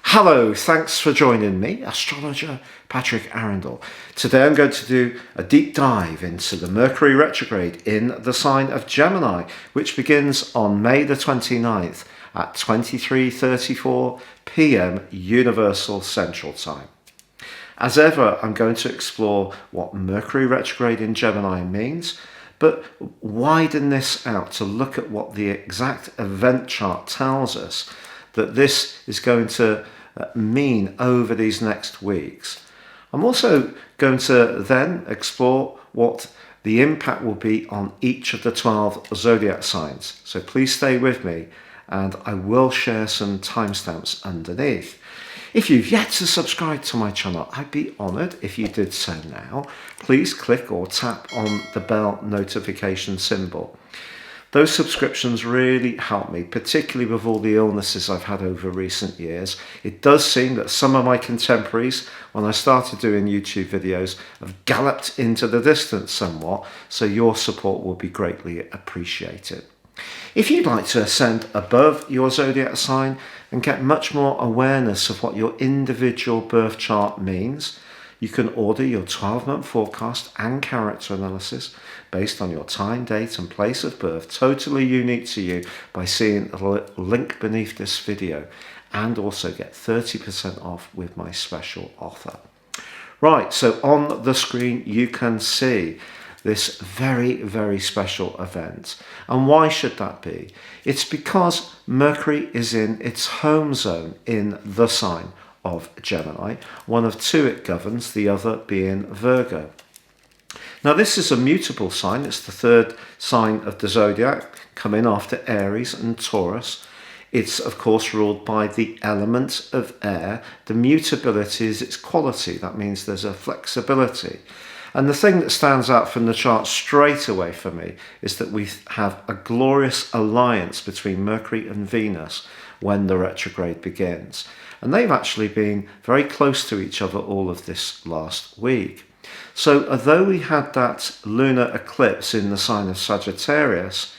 Hello, thanks for joining me, astrologer Patrick Arundell. Today I'm going to do a deep dive into the Mercury retrograde in the sign of Gemini, which begins on May the 29th at 23:34 p.m. Universal Central Time. As ever, I'm going to explore what Mercury retrograde in Gemini means, but widen this out to look at what the exact event chart tells us that this is going to mean over these next weeks. I'm also going to then explore what the impact will be on each of the 12 zodiac signs. So please stay with me, and I will share some timestamps underneath. If you've yet to subscribe to my channel, I'd be honoured if you did so now. Please click or tap on the bell notification symbol. Those subscriptions really help me, particularly with all the illnesses I've had over recent years. It does seem that some of my contemporaries, when I started doing YouTube videos, have galloped into the distance somewhat, so your support will be greatly appreciated. If you'd like to ascend above your zodiac sign and get much more awareness of what your individual birth chart means, you can order your 12-month forecast and character analysis based on your time, date and place of birth, totally unique to you, by seeing the link beneath this video, and also get 30% off with my special offer. Right, so on the screen you can see this very, very special event. And why should that be? It's because Mercury is in its home zone in the sign of Gemini. One of two it governs, the other being Virgo. Now this is a mutable sign. It's the third sign of the zodiac, coming after Aries and Taurus. It's of course ruled by the element of air. The mutability is its quality. That means there's a flexibility. And the thing that stands out from the chart straight away for me is that we have a glorious alliance between Mercury and Venus when the retrograde begins. And they've actually been very close to each other all of this last week. So although we had that lunar eclipse in the sign of Sagittarius,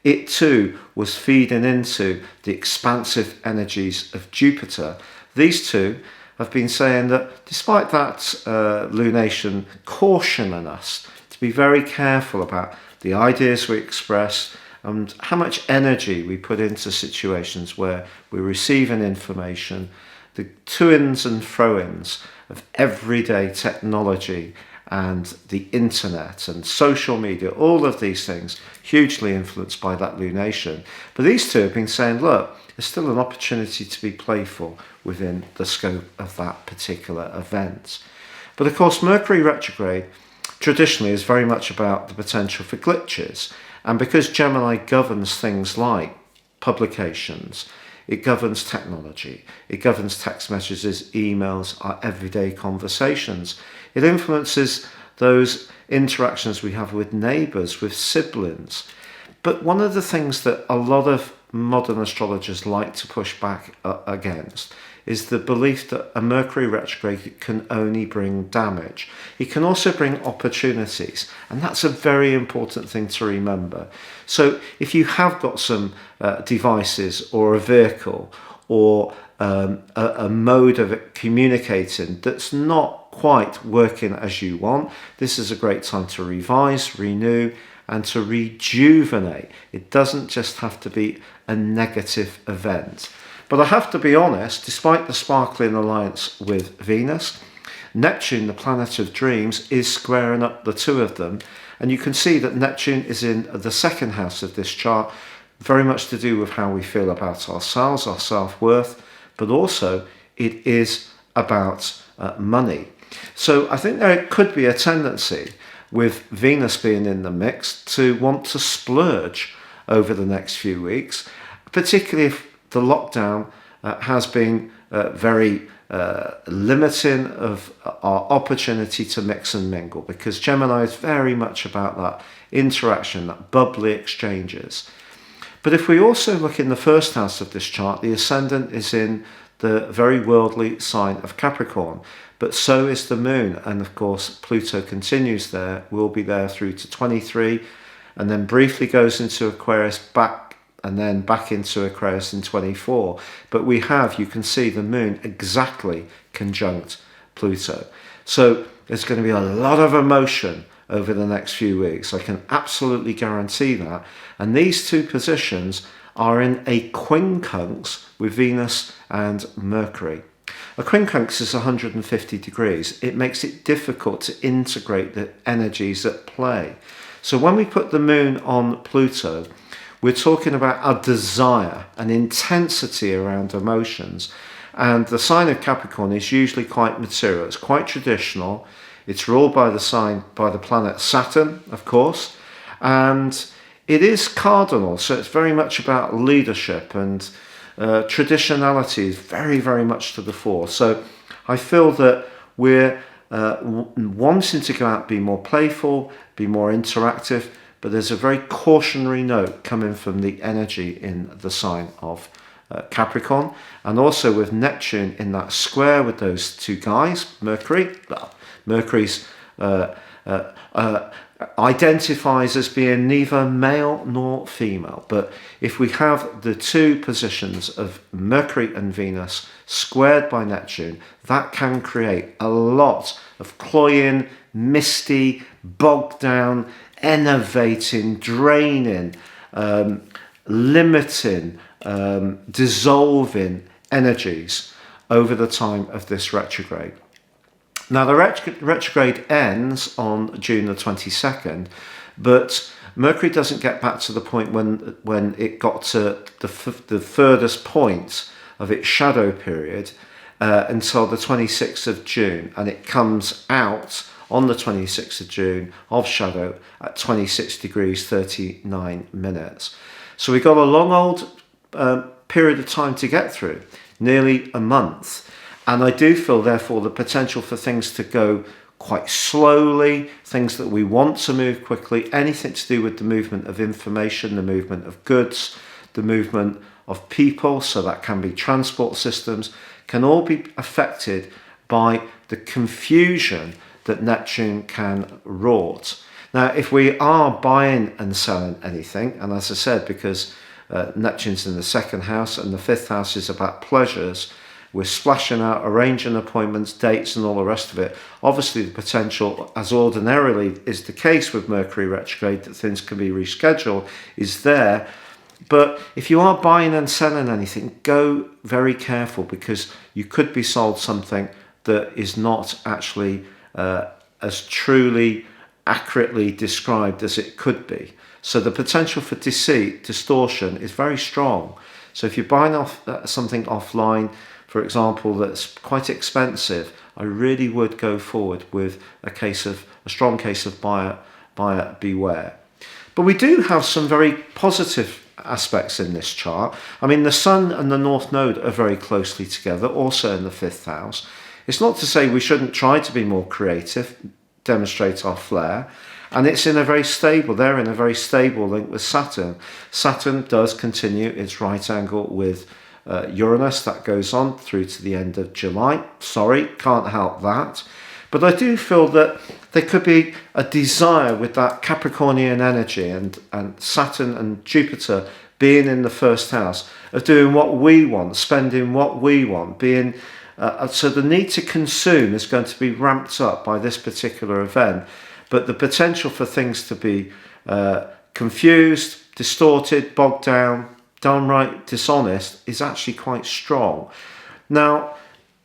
it too was feeding into the expansive energies of Jupiter. These two have been saying that despite that lunation cautioning us to be very careful about the ideas we express and how much energy we put into situations where we're receiving information, the to-ins and fro-ins of everyday technology and the internet and social media, all of these things hugely influenced by that lunation. But these two have been saying, look, there's still an opportunity to be playful within the scope of that particular event. But of course, Mercury retrograde traditionally is very much about the potential for glitches. And because Gemini governs things like publications, it governs technology, it governs text messages, emails, our everyday conversations. It influences those interactions we have with neighbours, with siblings. But one of the things that a lot of modern astrologers like to push back against is the belief that a Mercury retrograde can only bring damage. It can also bring opportunities, and that's a very important thing to remember. So if you have got some devices or a vehicle or a mode of communicating that's not quite working as you want, this is a great time to revise, renew and to rejuvenate. It doesn't just have to be a negative event. But I have to be honest, despite the sparkling alliance with Venus, Neptune, the planet of dreams, is squaring up the two of them. And you can see that Neptune is in the second house of this chart, very much to do with how we feel about ourselves, our self-worth, but also it is about money. So I think there could be a tendency with Venus being in the mix to want to splurge over the next few weeks, particularly if the lockdown has been very limiting of our opportunity to mix and mingle, because Gemini is very much about that interaction, that bubbly exchanges. But if we also look in the first house of this chart, the ascendant is in the very worldly sign of Capricorn, but so is the moon. And of course, Pluto continues there, will be there through to 23, and then briefly goes into Aquarius and then back into Aquarius in 24. But we have, you can see the moon exactly conjunct Pluto. So there's going to be a lot of emotion over the next few weeks. I can absolutely guarantee that. And these two positions are in a quincunx with Venus and Mercury. A quincunx is 150 degrees. It makes it difficult to integrate the energies at play. So when we put the moon on Pluto, we're talking about a desire, an intensity around emotions. And the sign of Capricorn is usually quite material. It's quite traditional. It's ruled by the planet Saturn, of course. And it is cardinal, so it's very much about leadership, and traditionality is very, very much to the fore. So I feel that we're wanting to go out, be more playful, be more interactive, but there's a very cautionary note coming from the energy in the sign of Capricorn, and also with Neptune in that square with those two guys, Mercury. Well, Mercury's identifies as being neither male nor female, but if we have the two positions of Mercury and Venus squared by Neptune, that can create a lot of cloying, misty, bogged down, enervating, draining, limiting, dissolving energies over the time of this retrograde. Now, the retrograde ends on June the 22nd, but Mercury doesn't get back to the point when it got to the furthest point of its shadow period until the 26th of June, and it comes out on the 26th of June of shadow at 26 degrees 39 minutes. So we've got a long old period of time to get through, nearly a month. And I do feel, therefore, the potential for things to go quite slowly, things that we want to move quickly, anything to do with the movement of information, the movement of goods, the movement of people, so that can be transport systems, can all be affected by the confusion that Neptune can wrought. Now, if we are buying and selling anything, and as I said, because Neptune's in the second house and the fifth house is about pleasures, we're splashing out, arranging appointments, dates and all the rest of it. Obviously the potential, as ordinarily is the case with Mercury retrograde, that things can be rescheduled, is there. But if you are buying and selling anything, go very careful, because you could be sold something that is not actually as truly accurately described as it could be. So the potential for deceit, distortion is very strong. So if you're buying something offline, for example, that's quite expensive, I really would go forward with a strong case of buyer beware. But we do have some very positive aspects in this chart. I mean, the Sun and the North Node are very closely together, also in the fifth house. It's not to say we shouldn't try to be more creative, demonstrate our flair. And they're in a very stable link with Saturn. Saturn does continue its right angle with Uranus. That goes on through to the end of July. Sorry, can't help that. But I do feel that there could be a desire with that Capricornian energy and Saturn and Jupiter being in the first house of doing what we want, spending what we want, being... so the need to consume is going to be ramped up by this particular event. But the potential for things to be confused, distorted, bogged down, downright dishonest is actually quite strong. Now,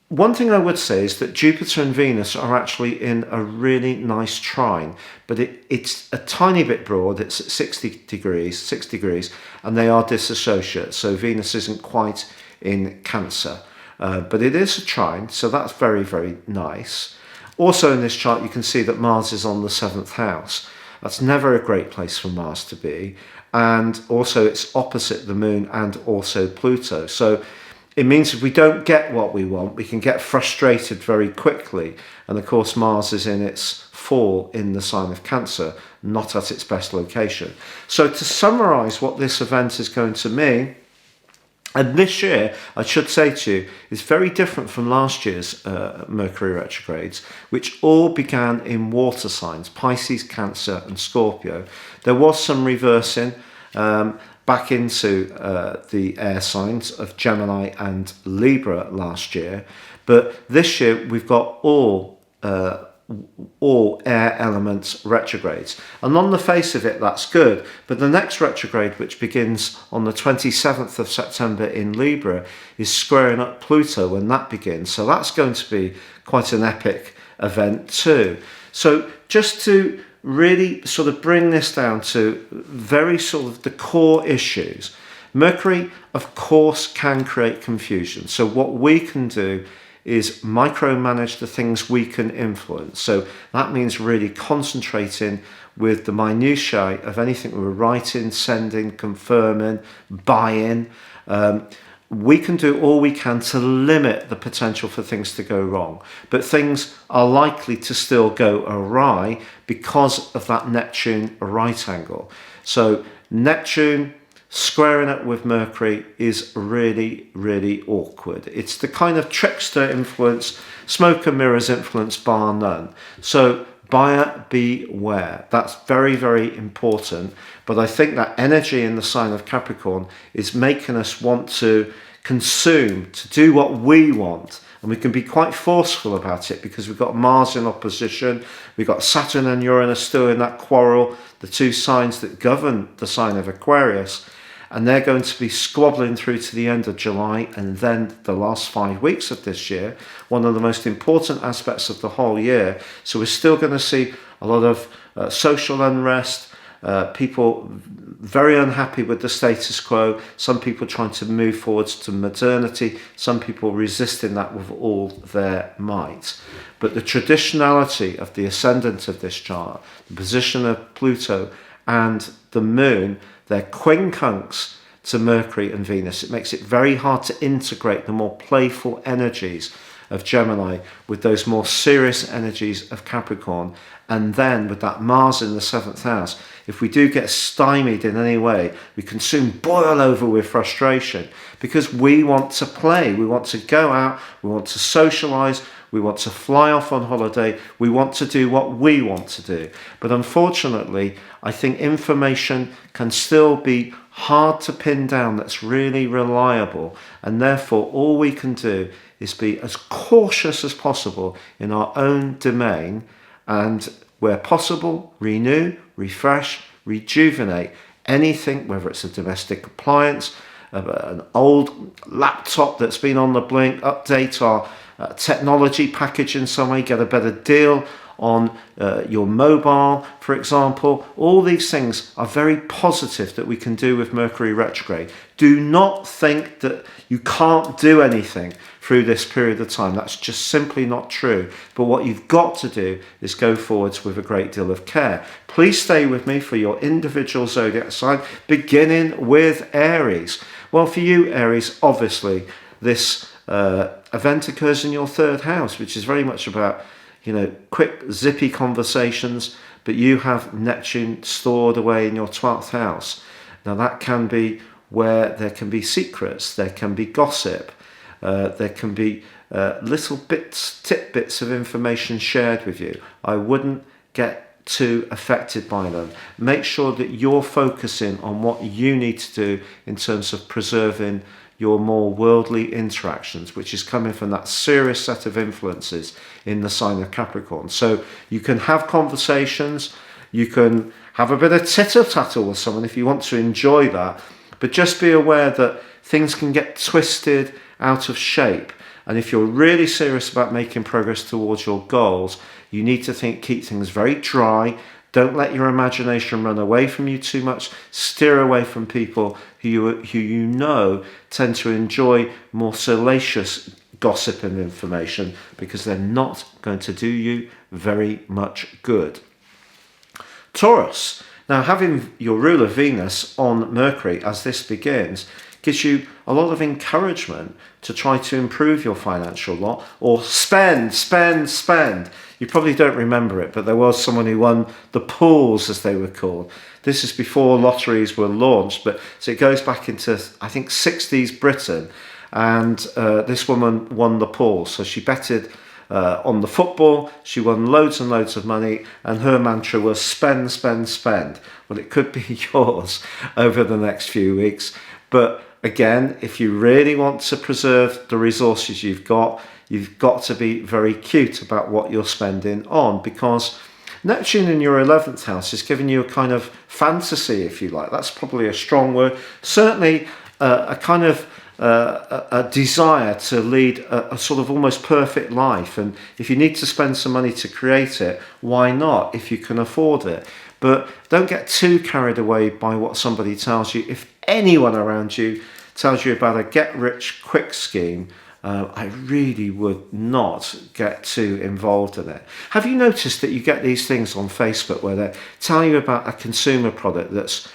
one thing I would say is that Jupiter and Venus are actually in a really nice trine, but it's a tiny bit broad. It's at 6 degrees, and they are disassociate. So Venus isn't quite in Cancer, but it is a trine, so that's very, very nice. Also in this chart, you can see that Mars is on the 7th house. That's never a great place for Mars to be. And also it's opposite the Moon and also Pluto. So it means if we don't get what we want, we can get frustrated very quickly. And of course, Mars is in its fall in the sign of Cancer, not at its best location. So to summarize what this event is going to mean, and this year, I should say to you, is very different from last year's Mercury retrogrades, which all began in water signs, Pisces, Cancer and Scorpio. There was some reversing back into the air signs of Gemini and Libra last year. But this year, we've got all air elements retrogrades. And on the face of it, that's good. But the next retrograde, which begins on the 27th of September in Libra, is squaring up Pluto when that begins. So that's going to be quite an epic event too. So just to really sort of bring this down to very sort of the core issues, Mercury, of course, can create confusion. So what we can do is micromanage the things we can influence. So that means really concentrating with the minutiae of anything we're writing, sending, confirming, buying. We can do all we can to limit the potential for things to go wrong. But things are likely to still go awry because of that Neptune right angle. So Neptune squaring up with Mercury is really, really awkward. It's the kind of trickster influence, smoke and mirrors influence bar none. So buyer beware. That's very, very important. But I think that energy in the sign of Capricorn is making us want to consume, to do what we want. And we can be quite forceful about it because we've got Mars in opposition. We've got Saturn and Uranus still in that quarrel, the two signs that govern the sign of Aquarius. And they're going to be squabbling through to the end of July and then the last 5 weeks of this year, one of the most important aspects of the whole year. So we're still going to see a lot of social unrest, people very unhappy with the status quo, some people trying to move forwards to modernity, some people resisting that with all their might. But the traditionality of the ascendant of this chart, the position of Pluto and the moon, they're quincunx to Mercury and Venus. It makes it very hard to integrate the more playful energies of Gemini with those more serious energies of Capricorn. And then with that Mars in the 7th house, if we do get stymied in any way, we can soon boil over with frustration because we want to play, we want to go out, we want to socialize, we want to fly off on holiday, we want to do what we want to do. But unfortunately, I think information can still be hard to pin down that's really reliable, and therefore all we can do is be as cautious as possible in our own domain and, where possible, renew, refresh, rejuvenate anything, whether it's a domestic appliance, an old laptop that's been on the blink, update our technology package in some way, get a better deal on your mobile, for example. All these things are very positive that we can do with Mercury retrograde. Do not think that you can't do anything through this period of time. That's just simply not true. But what you've got to do is go forwards with a great deal of care. Please stay with me for your individual zodiac sign, beginning with Aries. Well, for you, Aries, obviously, this event occurs in your 3rd house, which is very much about, quick, zippy conversations, but you have Neptune stored away in your 12th house. Now, that can be where there can be secrets, there can be gossip, there can be little tidbits of information shared with you. I wouldn't get too affected by them. Make sure that you're focusing on what you need to do in terms of preserving your more worldly interactions, which is coming from that serious set of influences in the sign of Capricorn. So you can have conversations, you can have a bit of tittle-tattle with someone if you want to enjoy that, but just be aware that things can get twisted out of shape. And if you're really serious about making progress towards your goals, you need to keep things very dry. Don't let your imagination run away from you too much. Steer away from people who you know tend to enjoy more salacious gossip and information, because they're not going to do you very much good. Taurus. Now, having your ruler Venus on Mercury as this begins gives you a lot of encouragement to try to improve your financial lot, or spend. You probably don't remember it, but there was someone who won the pools, as they were called. This is before lotteries were launched, but so it goes back into, I think, 60s Britain, and this woman won the pools. So she betted on the football, she won loads and loads of money, and her mantra was spend. Well, it could be yours over the next few weeks, but again, if you really want to preserve the resources you've got to be very cute about what you're spending on, because Neptune in your 11th house is giving you a kind of fantasy, if you like. That's probably a strong word. Certainly a kind of a desire to lead a sort of almost perfect life. And if you need to spend some money to create it, why not, if you can afford it? But don't get too carried away by what somebody tells you. If anyone around you tells you about a get-rich-quick scheme, I really would not get too involved in it. Have you noticed that you get these things on Facebook where they tell you about a consumer product that's,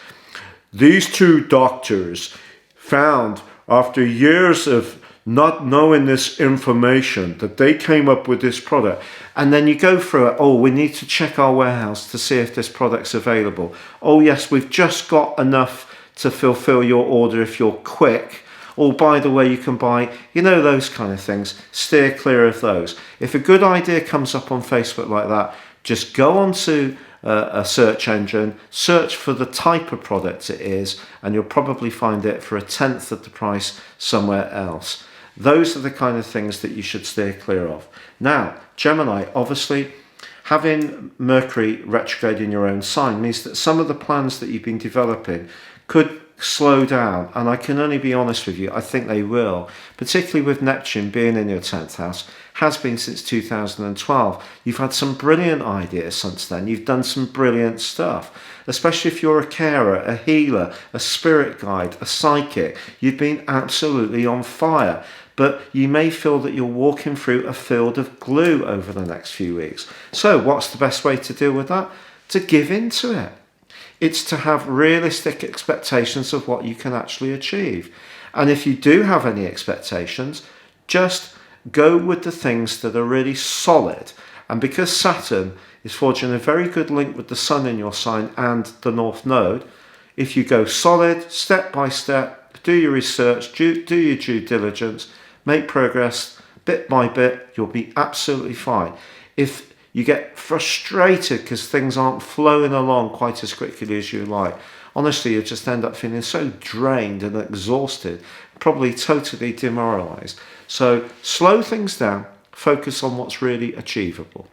these two doctors found after years of not knowing this information that they came up with this product, and then you go through it. Oh, we need to check our warehouse to see if this product's available. Oh yes, we've just got enough to fulfill your order if you're quick. Oh, by the way, you can buy, those kind of things. Steer clear of those. If a good idea comes up on Facebook like that, just go onto a search engine, search for the type of product it is, and you'll probably find it for 1/10 of the price somewhere else. Those are the kind of things that you should steer clear of. Now, Gemini, obviously, having Mercury retrograde in your own sign means that some of the plans that you've been developing could slow down, and I can only be honest with you, I think they will, particularly with Neptune being in your 10th house, has been since 2012. You've had some brilliant ideas since then. You've done some brilliant stuff, especially if you're a carer, a healer, a spirit guide, a psychic. You've been absolutely on fire, but you may feel that you're walking through a field of glue over the next few weeks. So what's the best way to deal with that? To give in to it. It's to have realistic expectations of what you can actually achieve. And if you do have any expectations, just go with the things that are really solid. And because Saturn is forging a very good link with the Sun in your sign and the North Node, if you go solid, step by step, do your research, do your due diligence, make progress bit by bit, you'll be absolutely fine. If you get frustrated because things aren't flowing along quite as quickly as you like, honestly, you just end up feeling so drained and exhausted, probably totally demoralized. So slow things down, focus on what's really achievable.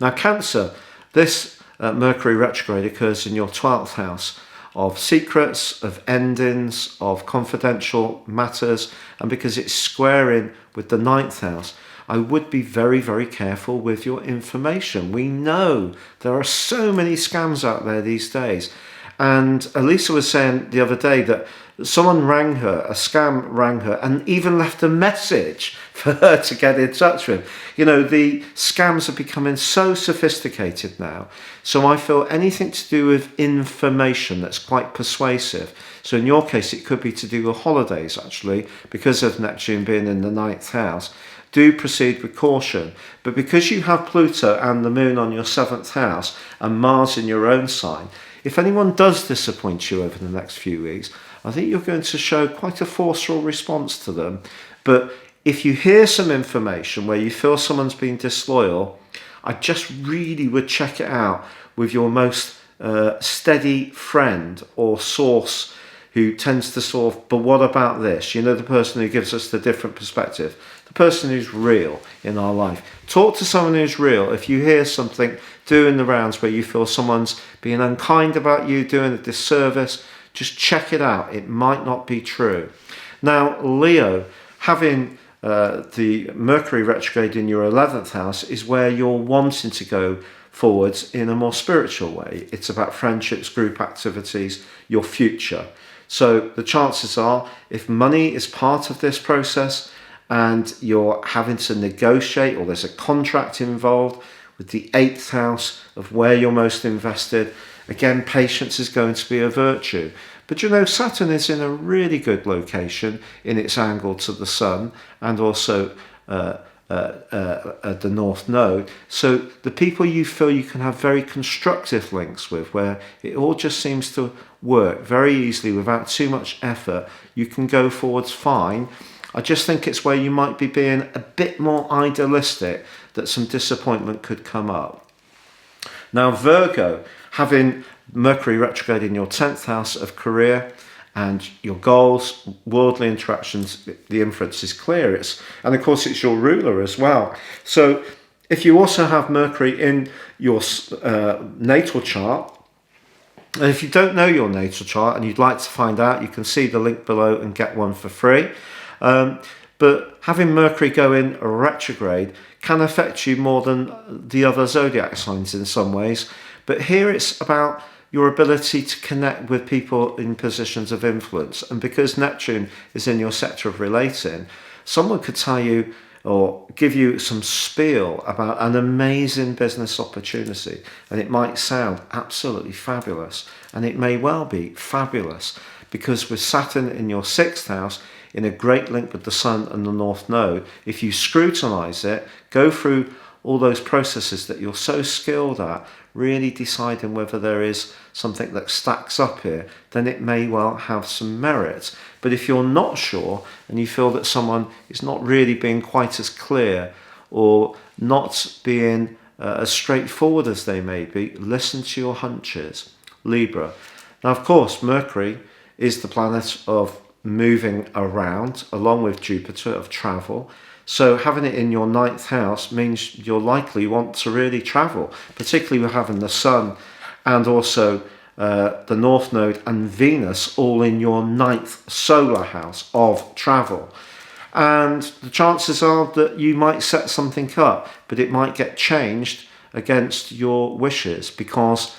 Now, Cancer, this Mercury retrograde occurs in your 12th house of secrets, of endings, of confidential matters, and because it's squaring with the 9th house, I would be very, very careful with your information. We know there are so many scams out there these days. And Elisa was saying the other day that someone rang her, a scam rang her, and even left a message for her to get in touch with. The scams are becoming so sophisticated now. So I feel anything to do with information that's quite persuasive. So in your case, it could be to do with holidays, actually, because of Neptune being in the 9th house. Do proceed with caution. But because you have Pluto and the Moon on your 7th house and Mars in your own sign, if anyone does disappoint you over the next few weeks, I think you're going to show quite a forceful response to them. But if you hear some information where you feel someone's been disloyal, I just really would check it out with your most steady friend or source who tends to sort of, but what about this? The person who gives us the different perspective, the person who's real in our life. Talk to someone who's real. If you hear something doing the rounds where you feel someone's being unkind about you, doing a disservice, just check it out. It might not be true. Now, Leo, having the Mercury retrograde in your 11th house is where you're wanting to go forwards in a more spiritual way. It's about friendships, group activities, your future. So the chances are, if money is part of this process and you're having to negotiate, or there's a contract involved with the 8th house of where you're most invested, again, patience is going to be a virtue. But you know, Saturn is in a really good location in its angle to the Sun, and also at the North Node. So the people you feel you can have very constructive links with, where it all just seems to work very easily without too much effort, you can go forwards fine. I just think it's where you might be being a bit more idealistic that some disappointment could come up. Now, Virgo, having Mercury retrograde in your 10th house of career and your goals, worldly interactions, the inference is clear. And of course, it's your ruler as well. So if you also have Mercury in your natal chart, and if you don't know your natal chart and you'd like to find out, you can see the link below and get one for free. But having Mercury go in retrograde can affect you more than the other zodiac signs in some ways. But here it's about your ability to connect with people in positions of influence. And because Neptune is in your sector of relating, someone could tell you or give you some spiel about an amazing business opportunity. And it might sound absolutely fabulous. And it may well be fabulous because with Saturn in your 6th house, in a great link with the Sun and the North Node, if you scrutinize it, go through all those processes that you're so skilled at, really deciding whether there is something that stacks up here, then it may well have some merit. But if you're not sure and you feel that someone is not really being quite as clear or not being as straightforward as they may be, listen to your hunches. Libra. Now, of course, Mercury is the planet of moving around, along with Jupiter, of travel. So having it in your 9th house means you'll likely want to really travel, particularly with having the Sun and also the North Node and Venus all in your 9th solar house of travel. And the chances are that you might set something up, but it might get changed against your wishes, because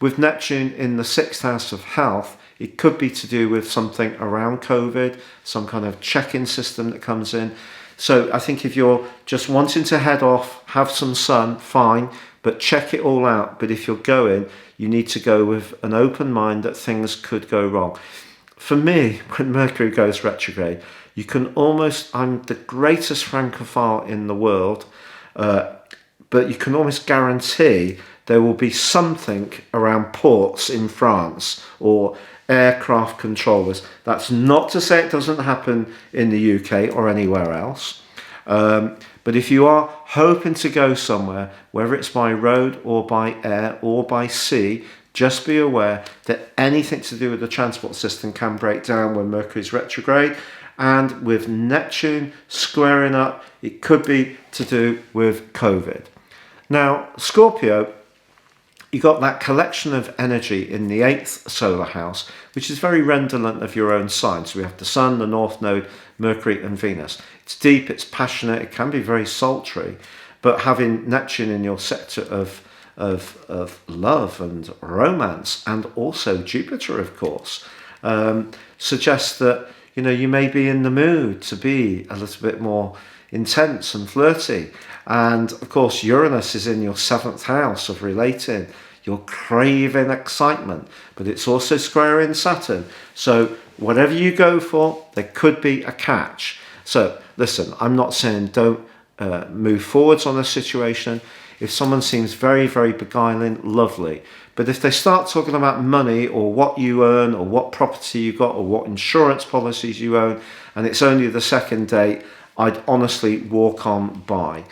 with Neptune in the 6th house of health, it could be to do with something around COVID, some kind of check-in system that comes in. So I think if you're just wanting to head off, have some sun, fine, but check it all out. But if you're going, you need to go with an open mind that things could go wrong. For me, when Mercury goes retrograde, you can almost, I'm the greatest Francophile in the world, but you can almost guarantee there will be something around ports in France or aircraft controllers. That's not to say it doesn't happen in the UK or anywhere else. But if you are hoping to go somewhere, whether it's by road or by air or by sea, just be aware that anything to do with the transport system can break down when Mercury's retrograde. And with Neptune squaring up, it could be to do with COVID. Now, Scorpio, you got that collection of energy in the 8th solar house, which is very redolent of your own sign. So we have the Sun, the North Node, Mercury and Venus. It's deep, it's passionate, it can be very sultry, but having Neptune in your sector of love and romance, and also Jupiter, of course, suggests that you may be in the mood to be a little bit more intense and flirty. And of course, Uranus is in your 7th house of relating. You're craving excitement, but it's also squaring Saturn. So whatever you go for, there could be a catch. So listen, I'm not saying don't move forwards on a situation. If someone seems very, very beguiling, lovely. But if they start talking about money or what you earn or what property you got or what insurance policies you own, and it's only the second date, I'd honestly walk on by.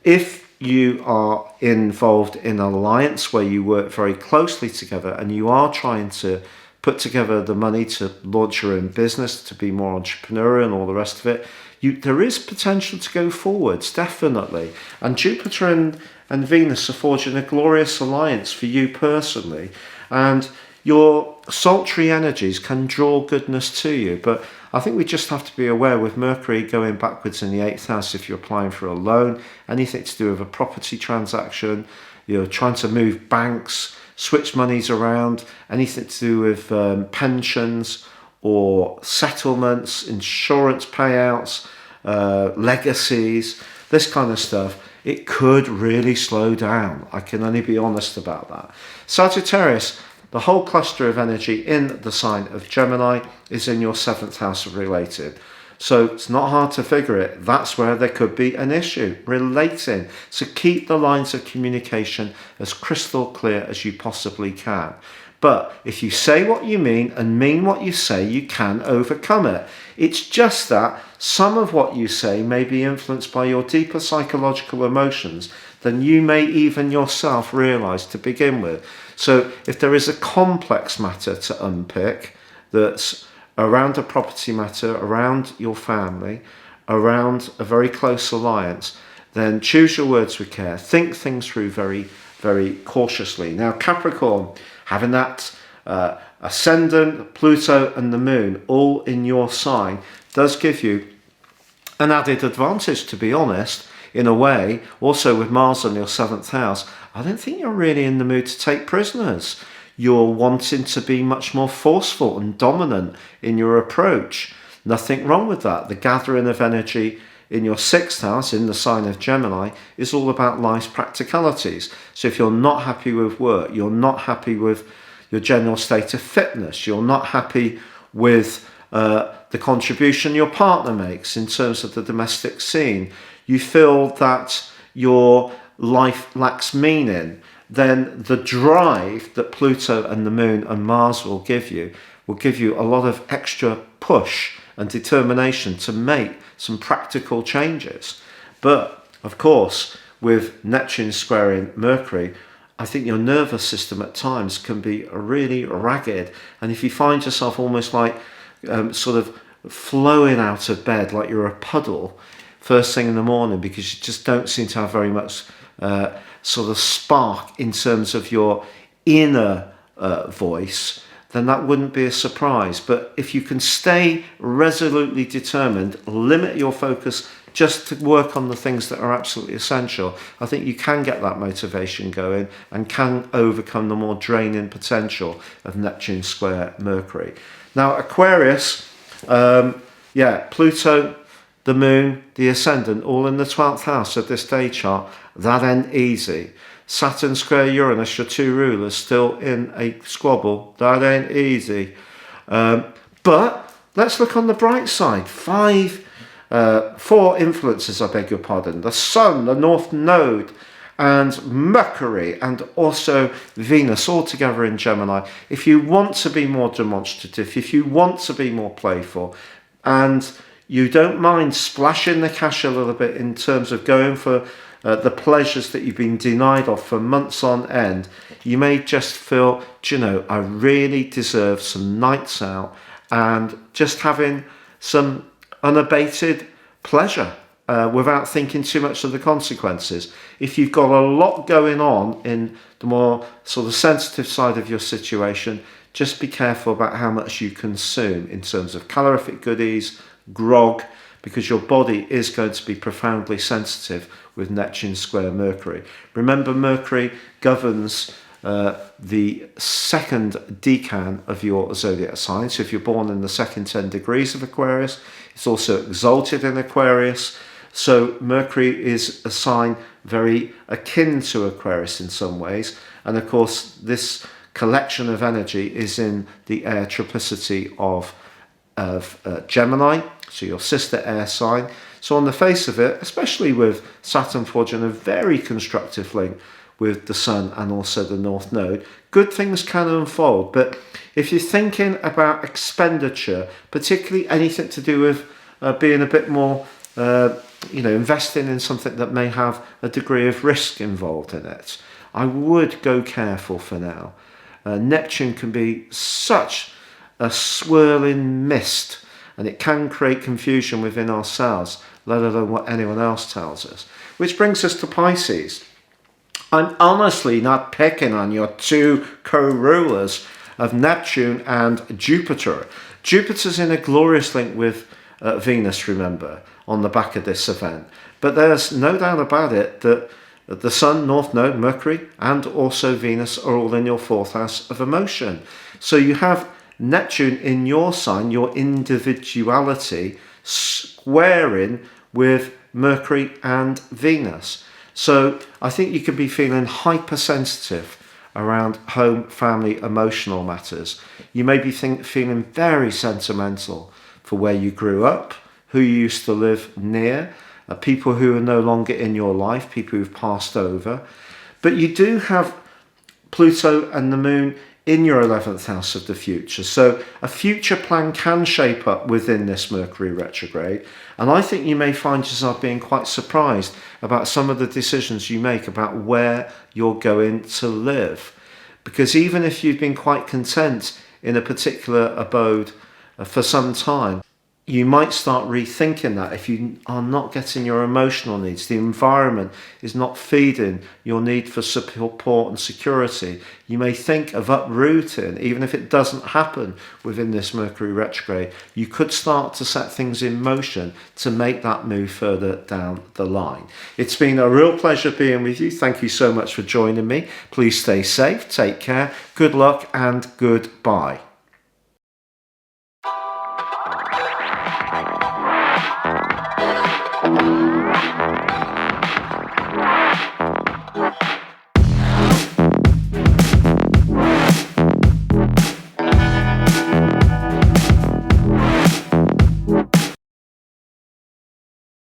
If you are involved in an alliance where you work very closely together and you are trying to put together the money to launch your own business, to be more entrepreneurial and all the rest of it, there is potential to go forwards, definitely. And Jupiter and Venus are forging a glorious alliance for you personally. And your sultry energies can draw goodness to you. But I think we just have to be aware with Mercury going backwards in the 8th house, if you're applying for a loan, anything to do with a property transaction, you're trying to move banks, switch monies around, anything to do with pensions or settlements, insurance payouts, legacies, this kind of stuff, it could really slow down. I can only be honest about that. Sagittarius, The whole cluster of energy in the sign of Gemini is in your 7th house of related. So it's not hard to figure it. That's where there could be an issue, relating. So keep the lines of communication as crystal clear as you possibly can. But if you say what you mean and mean what you say, you can overcome it. It's just that some of what you say may be influenced by your deeper psychological emotions than you may even yourself realise to begin with. So if there is a complex matter to unpick that's around a property matter, around your family, around a very close alliance, then choose your words with care. Think things through very, very cautiously. Now, Capricorn, having that ascendant, Pluto and the moon all in your sign does give you an added advantage, to be honest, in a way. Also with Mars on your 7th house, I don't think you're really in the mood to take prisoners. You're wanting to be much more forceful and dominant in your approach. Nothing wrong with that. The gathering of energy in your 6th house, in the sign of Gemini, is all about life's practicalities. So if you're not happy with work, you're not happy with your general state of fitness, you're not happy with the contribution your partner makes in terms of the domestic scene, you feel that your life lacks meaning, then the drive that Pluto and the moon and Mars will give you a lot of extra push and determination to make some practical changes. But of course, with Neptune squaring Mercury, I think your nervous system at times can be really ragged. And if you find yourself almost like sort of flowing out of bed like you're a puddle first thing in the morning because you just don't seem to have very much sort of spark in terms of your inner voice, then that wouldn't be a surprise. But if you can stay resolutely determined, limit your focus just to work on the things that are absolutely essential, I think you can get that motivation going and can overcome the more draining potential of Neptune square Mercury. Now, Aquarius, Pluto, the moon, the ascendant, all in the 12th house of this day chart, that ain't easy. Saturn square Uranus, your two rulers, still in a squabble. That ain't easy. But let's look on the bright side. Four influences, I beg your pardon. The Sun, the North Node, and Mercury, and also Venus, all together in Gemini. If you want to be more demonstrative, if you want to be more playful, and you don't mind splashing the cash a little bit in terms of going for the pleasures that you've been denied of for months on end, you may just feel, I really deserve some nights out and just having some unabated pleasure without thinking too much of the consequences. If you've got a lot going on in the more sort of sensitive side of your situation, just be careful about how much you consume in terms of calorific goodies, grog, because your body is going to be profoundly sensitive with Neptune square Mercury. Remember, Mercury governs the second decan of your zodiac sign. So if you're born in the second 10 degrees of Aquarius, it's also exalted in Aquarius. So Mercury is a sign very akin to Aquarius in some ways. And of course, this collection of energy is in the air triplicity of Gemini, so your sister air sign. So on the face of it, especially with Saturn forging a very constructive link with the Sun and also the North Node, good things can unfold. But if you're thinking about expenditure, particularly anything to do with being a bit more, investing in something that may have a degree of risk involved in it, I would go careful for now. Neptune can be such a swirling mist, and it can create confusion within ourselves, let alone what anyone else tells us. Which brings us to Pisces. I'm honestly not picking on your two co-rulers of Neptune and Jupiter. Jupiter's in a glorious link with Venus, remember, on the back of this event. But there's no doubt about it that the Sun, North Node, Mercury, and also Venus are all in your 4th house of emotion. So you have Neptune in your sign, your individuality, squaring with Mercury and Venus. So I think you could be feeling hypersensitive around home, family, emotional matters. You may be feeling very sentimental for where you grew up, who you used to live near, people who are no longer in your life, people who've passed over. But you do have Pluto and the Moon in your 11th house of the future. So a future plan can shape up within this Mercury retrograde. And I think you may find yourself being quite surprised about some of the decisions you make about where you're going to live. Because even if you've been quite content in a particular abode for some time, you might start rethinking that if you are not getting your emotional needs. The environment is not feeding your need for support and security. You may think of uprooting, even if it doesn't happen within this Mercury retrograde. You could start to set things in motion to make that move further down the line. It's been a real pleasure being with you. Thank you so much for joining me. Please stay safe, take care, good luck and goodbye.